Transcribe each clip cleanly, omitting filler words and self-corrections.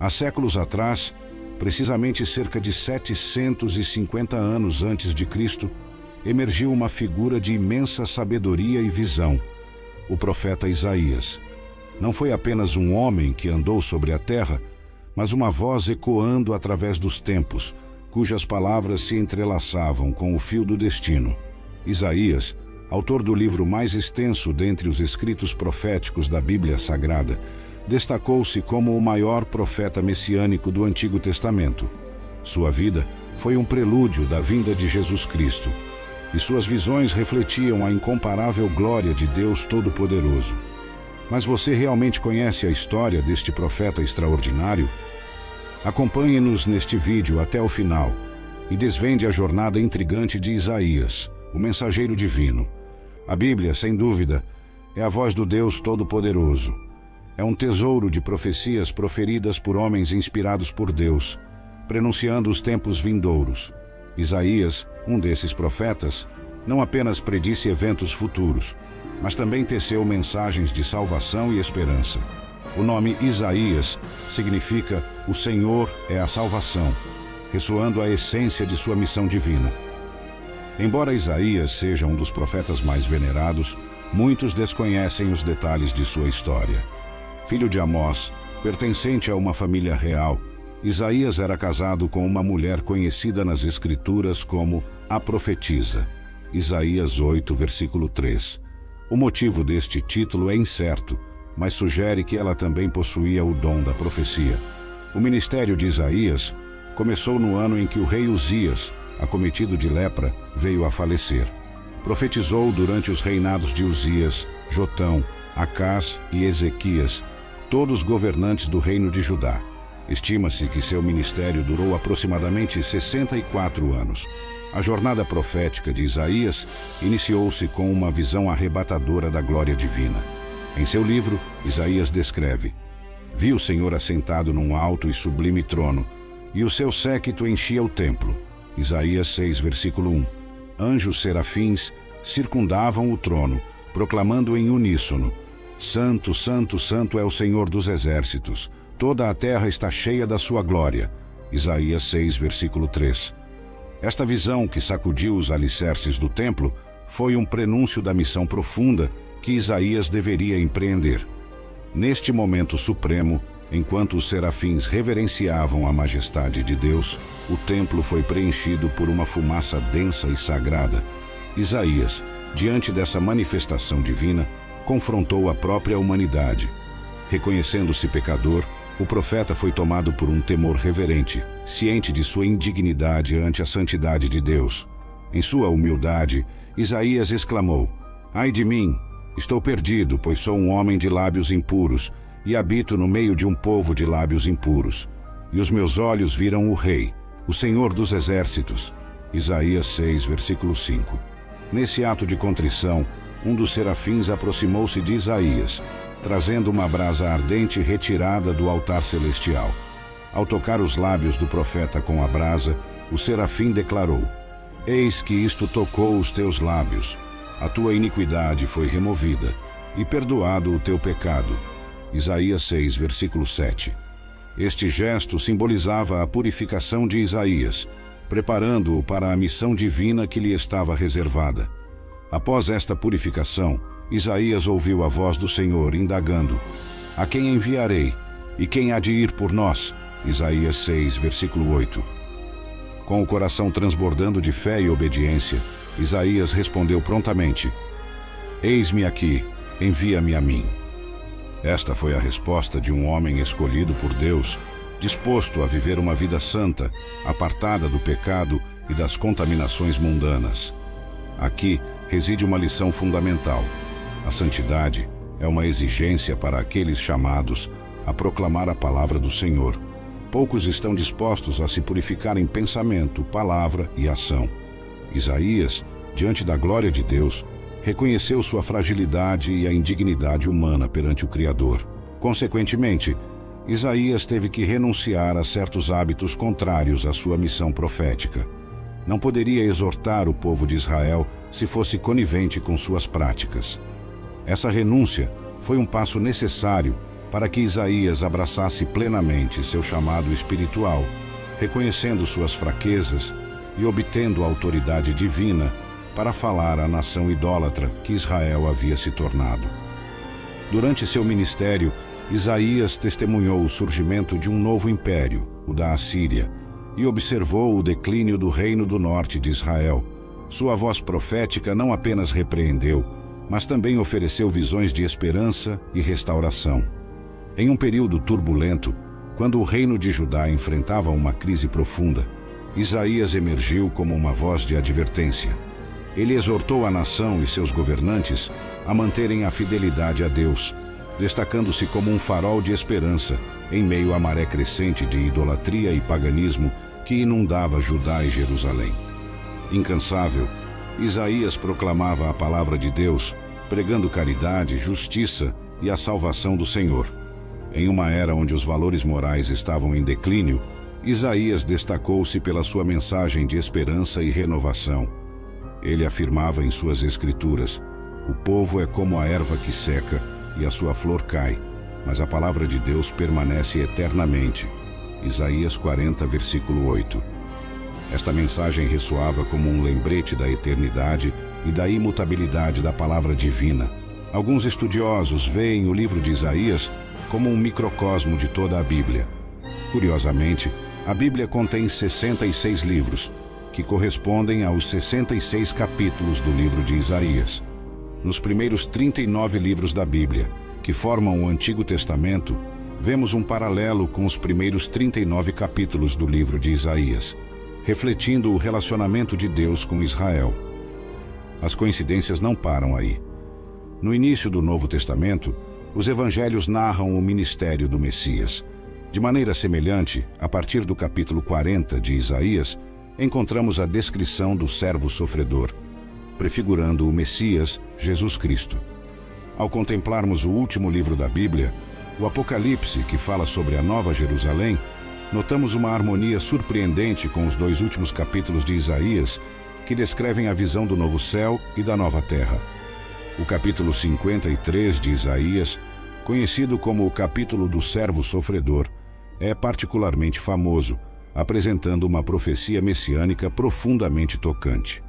Há séculos atrás, precisamente cerca de 750 anos antes de Cristo, emergiu uma figura de imensa sabedoria e visão, o profeta Isaías. Não foi apenas um homem que andou sobre a terra, mas uma voz ecoando através dos tempos, cujas palavras se entrelaçavam com o fio do destino. Isaías, autor do livro mais extenso dentre os escritos proféticos da Bíblia Sagrada, destacou-se como o maior profeta messiânico do Antigo Testamento. Sua vida foi um prelúdio da vinda de Jesus Cristo, e suas visões refletiam a incomparável glória de Deus Todo-Poderoso. Mas você realmente conhece a história deste profeta extraordinário? Acompanhe-nos neste vídeo até o final e desvende a jornada intrigante de Isaías, o mensageiro divino. A Bíblia, sem dúvida, é a voz do Deus Todo-Poderoso. É um tesouro de profecias proferidas por homens inspirados por Deus, prenunciando os tempos vindouros. Isaías, um desses profetas, não apenas predisse eventos futuros, mas também teceu mensagens de salvação e esperança. O nome Isaías significa "O Senhor é a salvação", ressoando a essência de sua missão divina. Embora Isaías seja um dos profetas mais venerados, muitos desconhecem os detalhes de sua história. Filho de Amós, pertencente a uma família real, Isaías era casado com uma mulher conhecida nas Escrituras como a profetisa. Isaías 8, versículo 3. O motivo deste título é incerto, mas sugere que ela também possuía o dom da profecia. O ministério de Isaías começou no ano em que o rei Uzias, acometido de lepra, veio a falecer. Profetizou durante os reinados de Uzias, Jotão, Acás e Ezequias, todos governantes do reino de Judá. Estima-se que seu ministério durou aproximadamente 64 anos. A jornada profética de Isaías iniciou-se com uma visão arrebatadora da glória divina. Em seu livro, Isaías descreve: "Vi o Senhor assentado num alto e sublime trono, e o seu séquito enchia o templo." Isaías 6, versículo 1. Anjos serafins circundavam o trono, proclamando em uníssono: "Santo, Santo, Santo é o Senhor dos exércitos. Toda a terra está cheia da sua glória." Isaías 6, versículo 3. Esta visão que sacudiu os alicerces do templo foi um prenúncio da missão profunda que Isaías deveria empreender. Neste momento supremo, enquanto os serafins reverenciavam a majestade de Deus, o templo foi preenchido por uma fumaça densa e sagrada. Isaías, diante dessa manifestação divina, confrontou a própria humanidade. Reconhecendo-se pecador, o profeta foi tomado por um temor reverente, ciente de sua indignidade ante a santidade de Deus. Em sua humildade, Isaías exclamou: "Ai de mim! Estou perdido, pois sou um homem de lábios impuros, e habito no meio de um povo de lábios impuros. E os meus olhos viram o Rei, o Senhor dos exércitos." Isaías 6, versículo 5. Nesse ato de contrição, um dos serafins aproximou-se de Isaías, trazendo uma brasa ardente retirada do altar celestial. Ao tocar os lábios do profeta com a brasa, o serafim declarou: "Eis que isto tocou os teus lábios. A tua iniquidade foi removida, e perdoado o teu pecado." Isaías 6, versículo 7. Este gesto simbolizava a purificação de Isaías, preparando-o para a missão divina que lhe estava reservada. Após esta purificação, Isaías ouviu a voz do Senhor indagando: "A quem enviarei? E quem há de ir por nós?" Isaías 6, versículo 8. Com o coração transbordando de fé e obediência, Isaías respondeu prontamente: "Eis-me aqui, envia-me a mim." Esta foi a resposta de um homem escolhido por Deus, disposto a viver uma vida santa, apartada do pecado e das contaminações mundanas. Aqui reside uma lição fundamental. A santidade é uma exigência para aqueles chamados a proclamar a palavra do Senhor. Poucos estão dispostos a se purificar em pensamento, palavra e ação. Isaías, diante da glória de Deus, reconheceu sua fragilidade e a indignidade humana perante o Criador. Consequentemente, Isaías teve que renunciar a certos hábitos contrários à sua missão profética. Não poderia exortar o povo de Israel se fosse conivente com suas práticas. Essa renúncia foi um passo necessário para que Isaías abraçasse plenamente seu chamado espiritual, reconhecendo suas fraquezas e obtendo a autoridade divina para falar à nação idólatra que Israel havia se tornado. Durante seu ministério, Isaías testemunhou o surgimento de um novo império, o da Assíria, e observou o declínio do reino do norte de Israel. Sua voz profética não apenas repreendeu, mas também ofereceu visões de esperança e restauração. Em um período turbulento, quando o reino de Judá enfrentava uma crise profunda, Isaías emergiu como uma voz de advertência. Ele exortou a nação e seus governantes a manterem a fidelidade a Deus, destacando-se como um farol de esperança em meio à maré crescente de idolatria e paganismo que inundava Judá e Jerusalém. Incansável, Isaías proclamava a palavra de Deus, pregando caridade, justiça e a salvação do Senhor. Em uma era onde os valores morais estavam em declínio, Isaías destacou-se pela sua mensagem de esperança e renovação. Ele afirmava em suas escrituras: "O povo é como a erva que seca e a sua flor cai, mas a palavra de Deus permanece eternamente." Isaías 40, versículo 8. Esta mensagem ressoava como um lembrete da eternidade e da imutabilidade da palavra divina. Alguns estudiosos veem o livro de Isaías como um microcosmo de toda a Bíblia. Curiosamente, a Bíblia contém 66 livros, que correspondem aos 66 capítulos do livro de Isaías. Nos primeiros 39 livros da Bíblia, que formam o Antigo Testamento, vemos um paralelo com os primeiros 39 capítulos do livro de Isaías, refletindo o relacionamento de Deus com Israel. As coincidências não param aí. No início do Novo Testamento, os evangelhos narram o ministério do Messias. De maneira semelhante, a partir do capítulo 40 de Isaías, encontramos a descrição do servo sofredor, prefigurando o Messias, Jesus Cristo. Ao contemplarmos o último livro da Bíblia, o Apocalipse, que fala sobre a Nova Jerusalém, notamos uma harmonia surpreendente com os dois últimos capítulos de Isaías, que descrevem a visão do novo céu e da nova terra. O capítulo 53 de Isaías, conhecido como o capítulo do servo sofredor, é particularmente famoso, apresentando uma profecia messiânica profundamente tocante.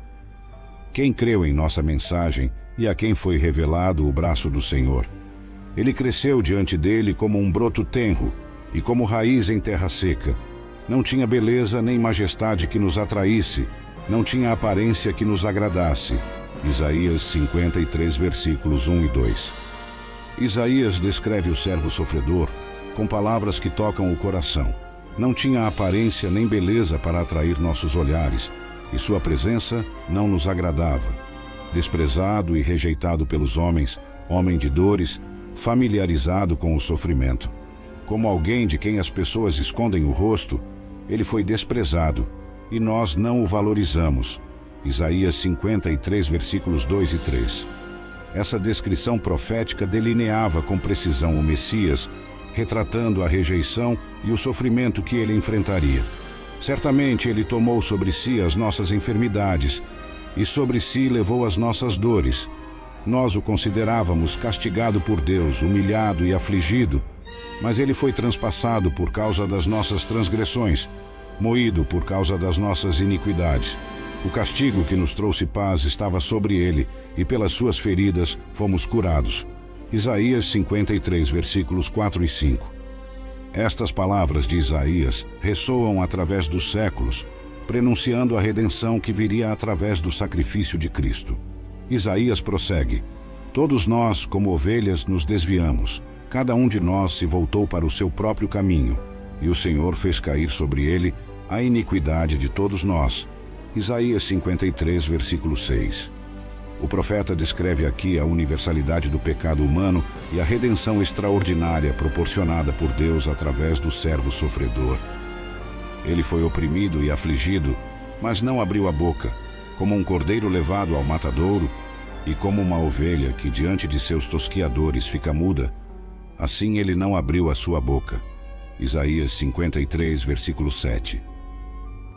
Quem creu em nossa mensagem e a quem foi revelado o braço do Senhor? Ele cresceu diante dele como um broto tenro e como raiz em terra seca. Não tinha beleza nem majestade que nos atraísse, não tinha aparência que nos agradasse. Isaías 53, versículos 1 e 2. Isaías descreve o servo sofredor com palavras que tocam o coração. Não tinha aparência nem beleza para atrair nossos olhares, e sua presença não nos agradava. Desprezado e rejeitado pelos homens, homem de dores, familiarizado com o sofrimento. Como alguém de quem as pessoas escondem o rosto, ele foi desprezado, e nós não o valorizamos. Isaías 53, versículos 2 e 3. Essa descrição profética delineava com precisão o Messias, retratando a rejeição e o sofrimento que ele enfrentaria. Certamente ele tomou sobre si as nossas enfermidades e sobre si levou as nossas dores. Nós o considerávamos castigado por Deus, humilhado e afligido, mas ele foi transpassado por causa das nossas transgressões, moído por causa das nossas iniquidades. O castigo que nos trouxe paz estava sobre ele, e pelas suas feridas fomos curados. Isaías 53, versículos 4 e 5. Estas palavras de Isaías ressoam através dos séculos, prenunciando a redenção que viria através do sacrifício de Cristo. Isaías prossegue: "Todos nós, como ovelhas, nos desviamos. Cada um de nós se voltou para o seu próprio caminho, e o Senhor fez cair sobre ele a iniquidade de todos nós." Isaías 53, versículo 6. O profeta descreve aqui a universalidade do pecado humano e a redenção extraordinária proporcionada por Deus através do servo sofredor. Ele foi oprimido e afligido, mas não abriu a boca, como um cordeiro levado ao matadouro, e como uma ovelha que diante de seus tosquiadores fica muda, assim ele não abriu a sua boca. Isaías 53, versículo 7.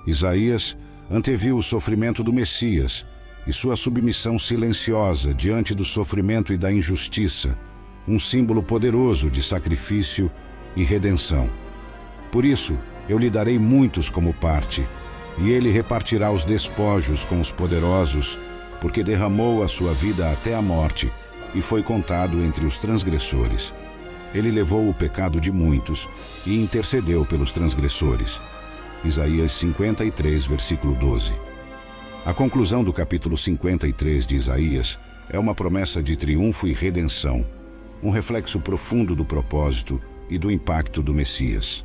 Isaías anteviu o sofrimento do Messias e sua submissão silenciosa diante do sofrimento e da injustiça, um símbolo poderoso de sacrifício e redenção. Por isso, eu lhe darei muitos como parte, e ele repartirá os despojos com os poderosos, porque derramou a sua vida até a morte e foi contado entre os transgressores. Ele levou o pecado de muitos e intercedeu pelos transgressores. Isaías 53, versículo 12. A conclusão do capítulo 53 de Isaías é uma promessa de triunfo e redenção, um reflexo profundo do propósito e do impacto do Messias.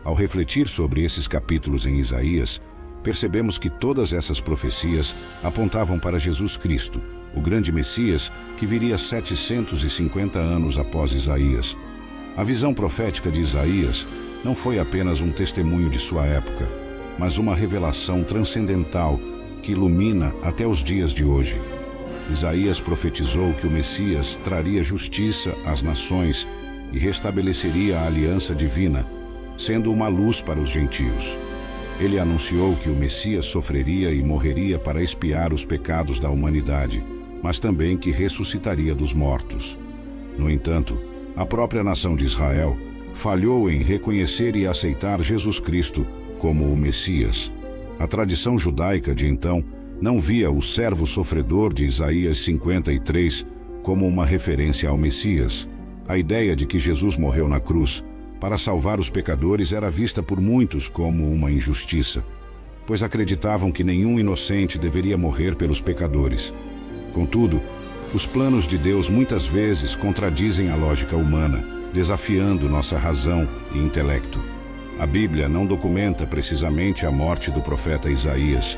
Ao refletir sobre esses capítulos em Isaías, percebemos que todas essas profecias apontavam para Jesus Cristo, o grande Messias que viria 750 anos após Isaías. A visão profética de Isaías não foi apenas um testemunho de sua época, mas uma revelação transcendental que ilumina até os dias de hoje. Isaías profetizou que o Messias traria justiça às nações e restabeleceria a aliança divina, sendo uma luz para os gentios. Ele anunciou que o Messias sofreria e morreria para expiar os pecados da humanidade, mas também que ressuscitaria dos mortos. No entanto, a própria nação de Israel falhou em reconhecer e aceitar Jesus Cristo como o Messias. A tradição judaica de então não via o servo sofredor de Isaías 53 como uma referência ao Messias. A ideia de que Jesus morreu na cruz para salvar os pecadores era vista por muitos como uma injustiça, pois acreditavam que nenhum inocente deveria morrer pelos pecadores. Contudo, os planos de Deus muitas vezes contradizem a lógica humana, desafiando nossa razão e intelecto. A Bíblia não documenta precisamente a morte do profeta Isaías.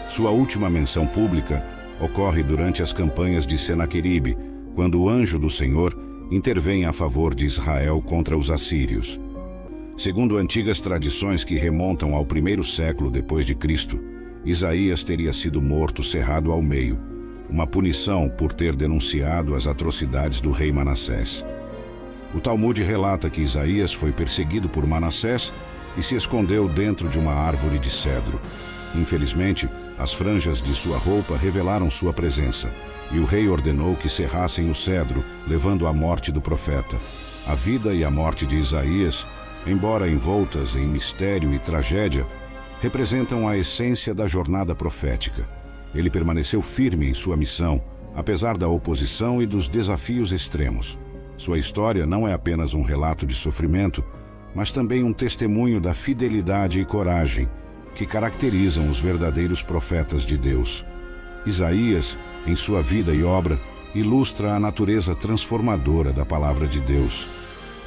Sua última menção pública ocorre durante as campanhas de Senaqueribe, quando o anjo do Senhor intervém a favor de Israel contra os assírios. Segundo antigas tradições que remontam ao 1º século depois de Cristo, Isaías teria sido morto cerrado ao meio, uma punição por ter denunciado as atrocidades do rei Manassés. O Talmud relata que Isaías foi perseguido por Manassés e se escondeu dentro de uma árvore de cedro. Infelizmente, as franjas de sua roupa revelaram sua presença, e o rei ordenou que serrassem o cedro, levando à morte do profeta. A vida e a morte de Isaías, embora envoltas em mistério e tragédia, representam a essência da jornada profética. Ele permaneceu firme em sua missão, apesar da oposição e dos desafios extremos. Sua história não é apenas um relato de sofrimento, mas também um testemunho da fidelidade e coragem que caracterizam os verdadeiros profetas de Deus. Isaías, em sua vida e obra, ilustra a natureza transformadora da palavra de Deus.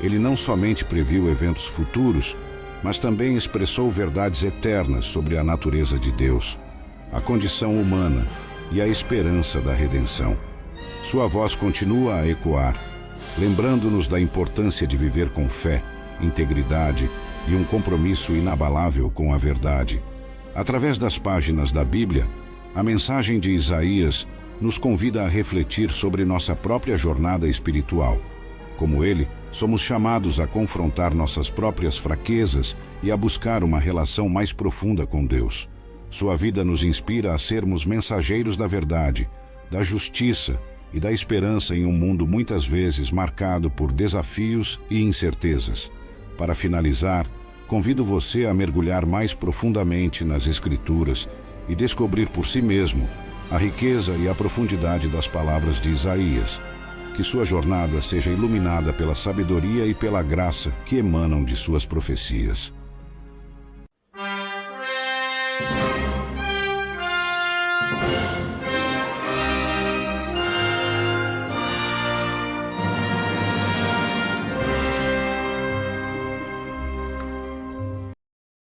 Ele não somente previu eventos futuros, mas também expressou verdades eternas sobre a natureza de Deus, a condição humana e a esperança da redenção. Sua voz continua a ecoar, lembrando-nos da importância de viver com fé, integridade e um compromisso inabalável com a verdade. Através das páginas da Bíblia, a mensagem de Isaías nos convida a refletir sobre nossa própria jornada espiritual. Como ele, somos chamados a confrontar nossas próprias fraquezas e a buscar uma relação mais profunda com Deus. Sua vida nos inspira a sermos mensageiros da verdade, da justiça e da esperança em um mundo muitas vezes marcado por desafios e incertezas. Para finalizar, convido você a mergulhar mais profundamente nas Escrituras e descobrir por si mesmo a riqueza e a profundidade das palavras de Isaías. Que sua jornada seja iluminada pela sabedoria e pela graça que emanam de suas profecias.